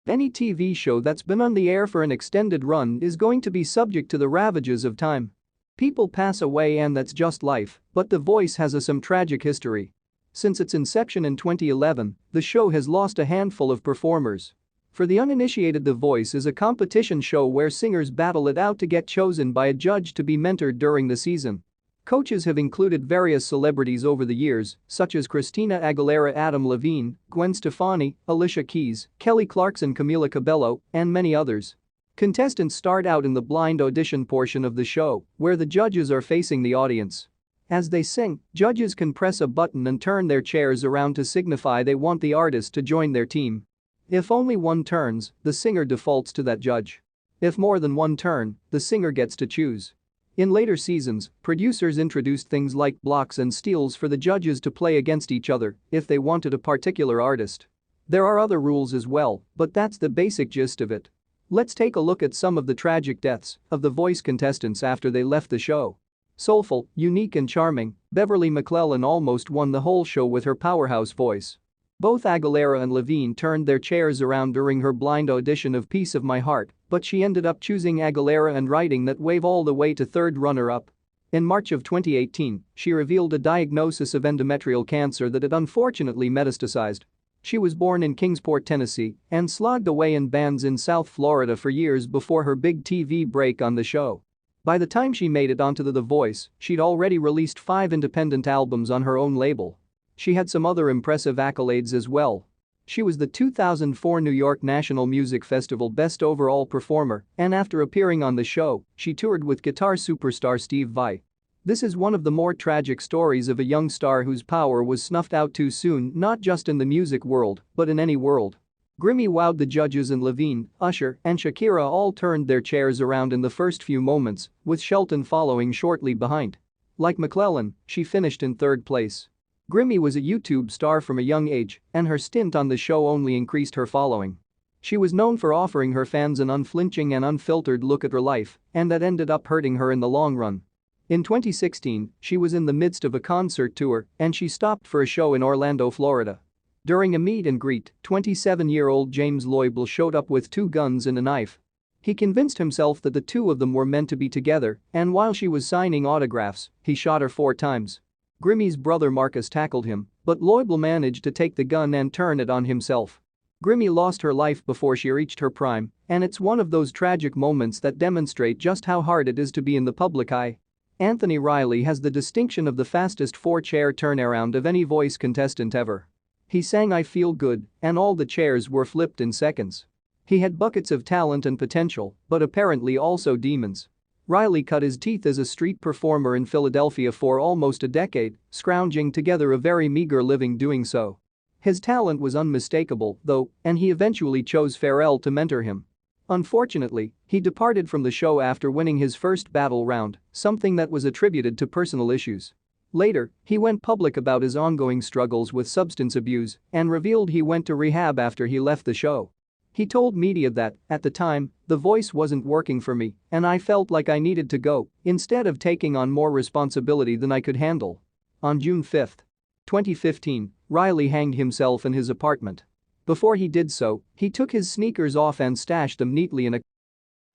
Any TV show that's been on the air for an extended run is going to be subject to the ravages of time. People pass away and that's just life, but The Voice has some tragic history. Since its inception in 2011, the show has lost a handful of performers. For the uninitiated, The Voice is a competition show where singers battle it out to get chosen by a judge to be mentored during the season. Coaches have included various celebrities over the years, such as Christina Aguilera, Adam Levine, Gwen Stefani, Alicia Keys, Kelly Clarkson, Camila Cabello, and many others. Contestants start out in the blind audition portion of the show, where the judges are facing the audience. As they sing, judges can press a button and turn their chairs around to signify they want the artist to join their team. If only one turns, the singer defaults to that judge. If more than one turn, the singer gets to choose. In later seasons, producers introduced things like blocks and steals for the judges to play against each other if they wanted a particular artist. There are other rules as well, but that's the basic gist of it. Let's take a look at some of the tragic deaths of The Voice contestants after they left the show. Soulful, unique and charming, Beverly McClain almost won the whole show with her powerhouse voice. Both Aguilera and Levine turned their chairs around during her blind audition of Piece of My Heart, but she ended up choosing Aguilera and riding that wave all the way to third runner-up. In March of 2018, she revealed a diagnosis of endometrial cancer that had unfortunately metastasized. She was born in Kingsport, Tennessee, and slogged away in bands in South Florida for years before her big TV break on the show. By the time she made it onto The Voice, she'd already released 5 independent albums on her own label. She had some other impressive accolades as well. She was the 2004 New York National Music Festival Best Overall Performer, and after appearing on the show, she toured with guitar superstar Steve Vai. This is one of the more tragic stories of a young star whose power was snuffed out too soon, not just in the music world, but in any world. Grimmie wowed the judges, and Levine, Usher, and Shakira all turned their chairs around in the first few moments, with Shelton following shortly behind. Like McClain, she finished in third place. Grimmie was a YouTube star from a young age, and her stint on the show only increased her following. She was known for offering her fans an unflinching and unfiltered look at her life, and that ended up hurting her in the long run. In 2016, she was in the midst of a concert tour, and she stopped for a show in Orlando, Florida. During a meet and greet, 27-year-old James Loibl showed up with 2 guns and a knife. He convinced himself that the two of them were meant to be together, and while she was signing autographs, he shot her 4 times. Grimmie's brother Marcus tackled him, but Loibl managed to take the gun and turn it on himself. Grimmie lost her life before she reached her prime, and it's one of those tragic moments that demonstrate just how hard it is to be in the public eye. Anthony Riley has the distinction of the fastest 4-chair turnaround of any Voice contestant ever. He sang I Feel Good, and all the chairs were flipped in seconds. He had buckets of talent and potential, but apparently also demons. Riley cut his teeth as a street performer in Philadelphia for almost a decade, scrounging together a very meager living doing so. His talent was unmistakable, though, and he eventually chose Pharrell to mentor him. Unfortunately, he departed from the show after winning his first battle round, something that was attributed to personal issues. Later, he went public about his ongoing struggles with substance abuse and revealed he went to rehab after he left the show. He told media that, at the time, The Voice wasn't working for me, and I felt like I needed to go instead of taking on more responsibility than I could handle. On June 5, 2015, Riley hanged himself in his apartment. Before he did so, he took his sneakers off and stashed them neatly in a.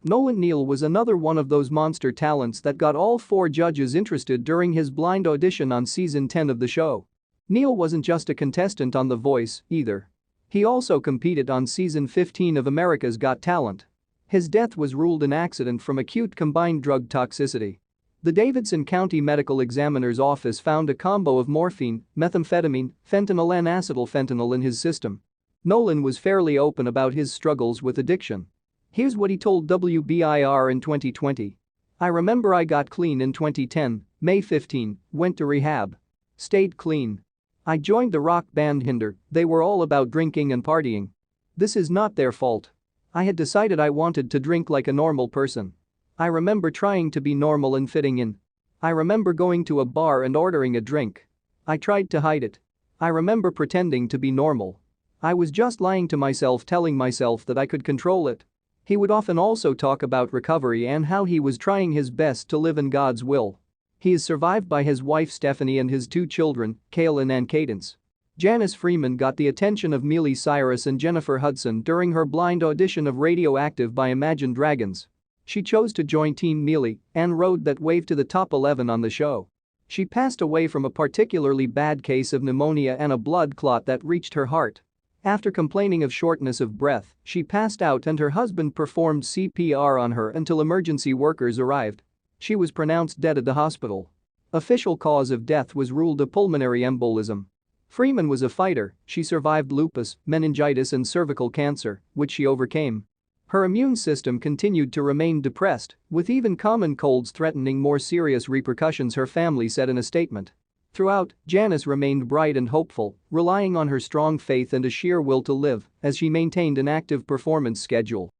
Nolan Neal was another one of those monster talents that got all 4 judges interested during his blind audition on season 10 of the show. Neal wasn't just a contestant on The Voice, either. He also competed on season 15 of America's Got Talent. His death was ruled an accident from acute combined drug toxicity. The Davidson County Medical Examiner's Office found a combo of morphine, methamphetamine, fentanyl and acetylfentanyl in his system. Nolan was fairly open about his struggles with addiction. Here's what he told WBIR in 2020. I remember I got clean in 2010, May 15, went to rehab. Stayed clean. I joined the rock band Hinder, they were all about drinking and partying. This is not their fault. I had decided I wanted to drink like a normal person. I remember trying to be normal and fitting in. I remember going to a bar and ordering a drink. I tried to hide it. I remember pretending to be normal. I was just lying to myself, telling myself that I could control it. He would often also talk about recovery and how he was trying his best to live in God's will. He is survived by his wife Stephanie and his 2 children, Kaylin and Cadence. Janice Freeman got the attention of Miley Cyrus and Jennifer Hudson during her blind audition of Radioactive by Imagine Dragons. She chose to join Team Miley and rode that wave to the top 11 on the show. She passed away from a particularly bad case of pneumonia and a blood clot that reached her heart. After complaining of shortness of breath, she passed out and her husband performed CPR on her until emergency workers arrived. She was pronounced dead at the hospital. Official cause of death was ruled a pulmonary embolism. Freeman was a fighter. She survived lupus, meningitis and cervical cancer, which she overcame. Her immune system continued to remain depressed, with even common colds threatening more serious repercussions, her family said in a statement. Throughout, Janice remained bright and hopeful, relying on her strong faith and a sheer will to live as she maintained an active performance schedule.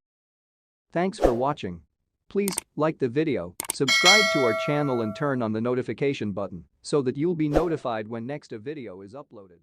Thanks for watching. Please like the video, subscribe to our channel and turn on the notification button so that you'll be notified when next a video is uploaded.